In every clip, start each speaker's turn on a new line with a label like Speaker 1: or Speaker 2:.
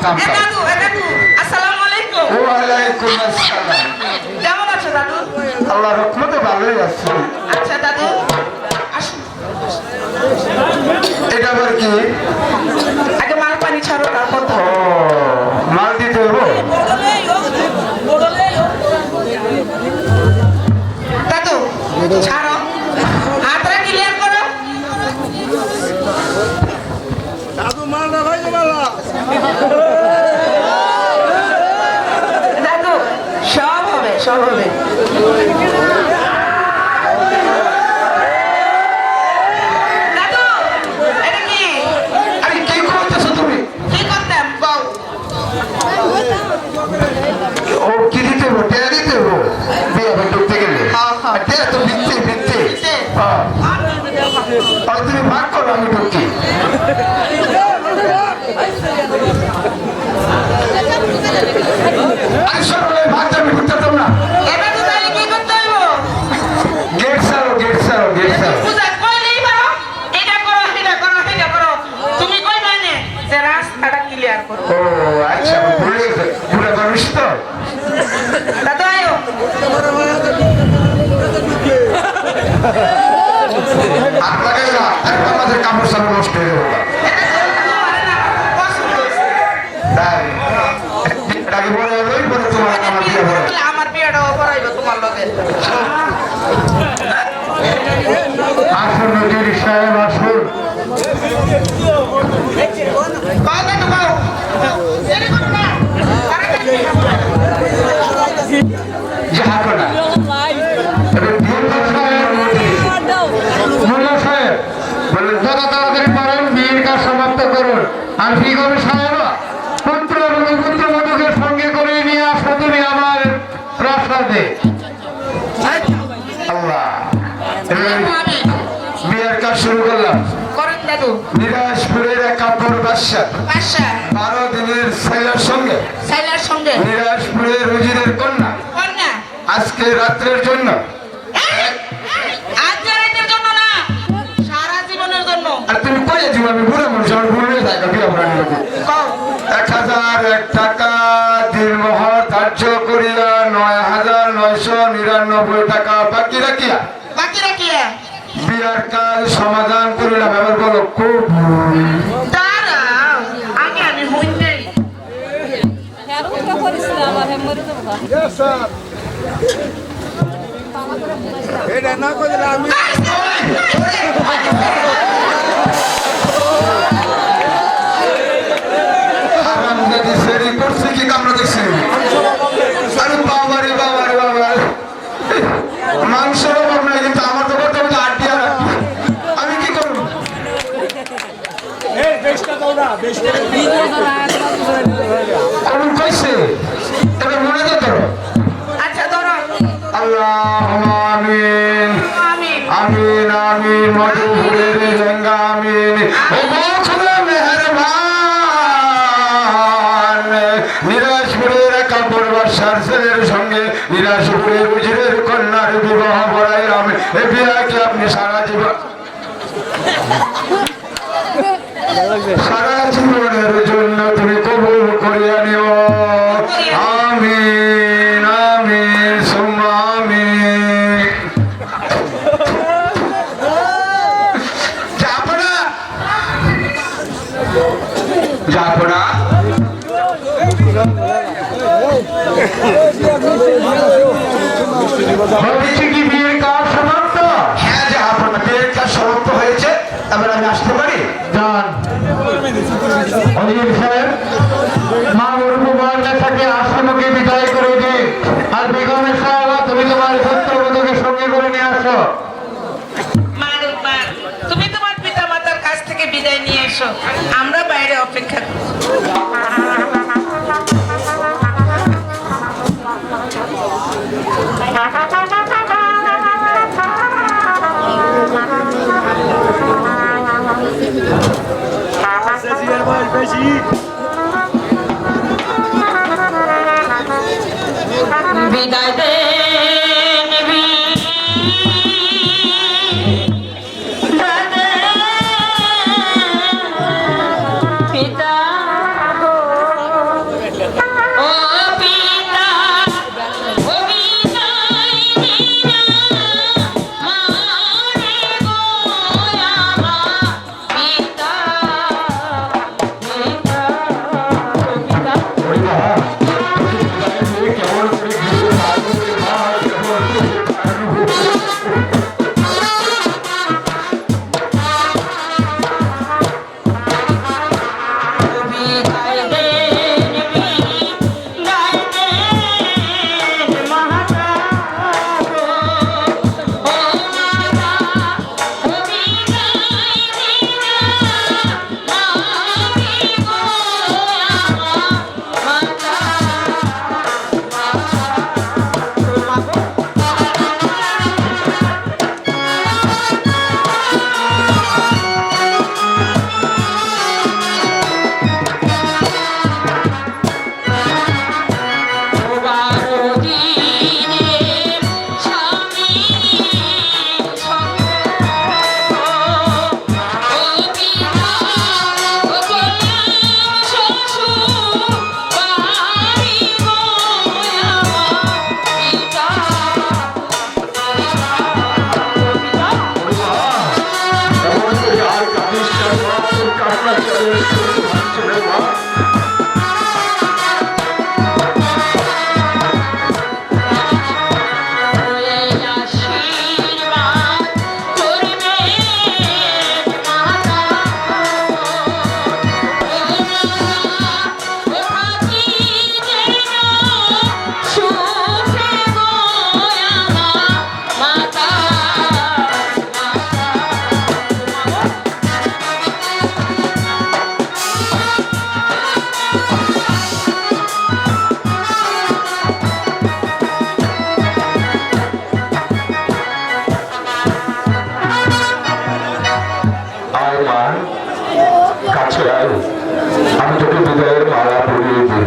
Speaker 1: দাদু আসসালামু আলাইকুম।
Speaker 2: ওয়ালাইকুম আসসালাম।
Speaker 1: কেমন আছো দাদু?
Speaker 2: আল্লাহ রহমতে ভালোই আছি।
Speaker 1: আচ্ছা দাদু আসুন।
Speaker 2: এটা আবার কি?
Speaker 1: আগে মাল পানি ছাড়ো তারপর
Speaker 2: ও মাল দিতে হবো?
Speaker 1: দাদু ছাড়ো, হাতটা ক্লিয়ার করো।
Speaker 3: দাদু মাল না ভাই মালা
Speaker 1: দাদু সব হবে সব হবে। দাদু এটা কি?
Speaker 2: আরে কি করতেছো তুমি?
Speaker 1: কি করতাম বউ?
Speaker 2: ও কি দিতে হবো? টেয়া দিতে হবো? বিয়ে আবার ঢুকতে গেলে
Speaker 1: হ্যাঁ।
Speaker 2: টেয়া তো দিতে দিতে।
Speaker 1: দিতে?
Speaker 2: হ্যাঁ। আর তুমি ভাগ করো, আমি ঢুকি। আরে সকালে ভাগ আমি ঢুকতাম না।
Speaker 1: এবার তো তাহলে কি করতে হইব?
Speaker 2: গেট সারো গেট সারো গেট সারো।
Speaker 1: পূজা কইলেই পারো, এটা করো এটা করো এটা করো। তুমি কই মানে যে রাস্তাটা ক্লিয়ার করো।
Speaker 2: ও আচ্ছা, ভুলে গেছে। ভুলে পারিস তো?
Speaker 1: দাদু আয়ো।
Speaker 2: আপনাকে না একটা আমাদের কাপড় সাপড় নষ্ট হয়ে যাবে। তাই এটাকে বলে ওই বলে তোমার আমার বিয়ে হবে।
Speaker 1: আমার বিয়েটাও করাইব তোমার লগে।
Speaker 2: আসুন নদীর সাহেব আসুন।
Speaker 1: কও দাদু কও। দেরি করো না।
Speaker 2: যাহাকো না এবার মোল্লা সাহেব মোল্লা সাহেব বলেন যত তাড়াতাড়ি পারেন বিয়ের কাজ সমাপ্ত করুন। আর কি করবে সাহেব, পুত্র এবং পুত্র বধূকে সঙ্গে করে নিয়ে আসো তুমি আমার প্রাসাদে। আল্লাহ এবার বিয়ের কাজ শুরু করলাম।
Speaker 1: করেন দাদু।
Speaker 2: নিরাজপুরের এক কাপড় বাদশা
Speaker 1: বাসা
Speaker 2: 12 দিনের ছেলের সঙ্গে
Speaker 1: সাইলার সঙ্গে
Speaker 2: নিরাজপুরের উজিরের কন্যা
Speaker 1: কন্যা
Speaker 2: আজকে রাত্রের জন্য
Speaker 1: আজ রাতের জন্য না, সারা জীবনের জন্য।
Speaker 2: আর তুমি কই যাচ্ছি? আমি বুড়ো মানুষ, আমার ভুলে যাই না বিয়ে করার লোক।
Speaker 1: কও
Speaker 2: 1001 টাকা দিনমোহর ধার্য করিয়া 9999 টাকা বাকি রাখিয়া
Speaker 1: বাকি রাখিয়া
Speaker 2: বিয়ার কাজ সমাধান করিলাম। এবার বলো খুব
Speaker 1: দাঁড়াও, আমি হইন নাই।
Speaker 3: এটা না করলে আমি
Speaker 2: হারাম জাতি সেরি করছে কি কামড়া দেখছি। আরে বাবা রে বাবা রে বাবা, মাংসের অভাব নাই কিন্তু আমার তো করতে হবে আড্ডি আর আড্ডি। আমি কি করবো?
Speaker 3: এই বেশটা দাও না বেশটা
Speaker 2: কোন কইছে এটা মনে তো ধরো।
Speaker 1: আচ্ছা ধরো।
Speaker 2: আল্লাহুম্মা আমিন
Speaker 1: আমিন
Speaker 2: আমিন আমিন মধুরের লেঙ্গা আমিন। ও খোদা মেহেরবান, নিরাজপুরের কাপড় বাসার ছেলের সঙ্গে নিরাজপুরের উজিরের কন্যার বিবাহ পড়াইলাম। এ বিয়াকে আপনি সারা জীবন সারা জীবনের জন্য তুমি কবুল করিয়া নিও। আমিন আমিন সুম্মা আমিন। যাবো না যাবো না। বলছি কি বিয়ের কাজ সমাপ্ত? হ্যাঁ যাবো না, বিয়ের কাজ সমাপ্ত হয়েছে। এবার আমি আসতে পারি? যান অজিত সাহেব, মা মুরুবান নেতাকে আশ্রমকে বিদায় করে দিন। আর বেগমের সাহেব তুমি তোমার পুত্রবধূকে সঙ্গে করে নিয়ে আসো।
Speaker 1: তুমি তোমার পিতা মাতার কাছ থেকে বিদায় নিয়ে এসো, আমরা বাইরে অপেক্ষা করি।
Speaker 3: বেশি
Speaker 1: বিদায় দে নবী, বিদায় দে পিতা
Speaker 2: বিদায়ের মালা পরিয়ে দিন।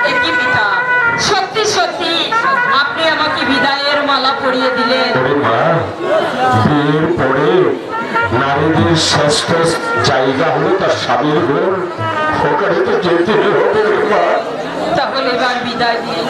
Speaker 4: একই পিতা, সত্যি সত্যি আপনি আমাকে বিদায়ের মালা পরিয়ে দিলেন।
Speaker 2: ওরে মা, বিয়ের পরে নারীদের শ্রেষ্ঠ জায়গা হলো তার স্বামীর ঘর, ওখানে তো যেতে হবে রে মা।
Speaker 4: তাহলে এবার বিদায় দিন।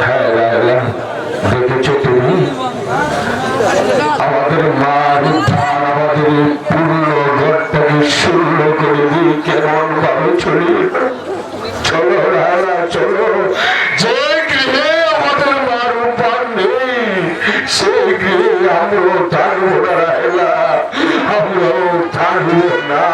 Speaker 2: হ্যাঁ রায়লা, দেখেছো তুমি আমাদের মার উঠান আমাদের এই পূর্ণ ঘরটাকে শূন্য করে দিয়ে কেমন ভাবে চলি। চলো রায়লা চলো, যে গৃহে আমাদের মার উঠান নেই সেই গৃহে আমরাও থাকবো না রায়লা, আমরাও থাকবো না।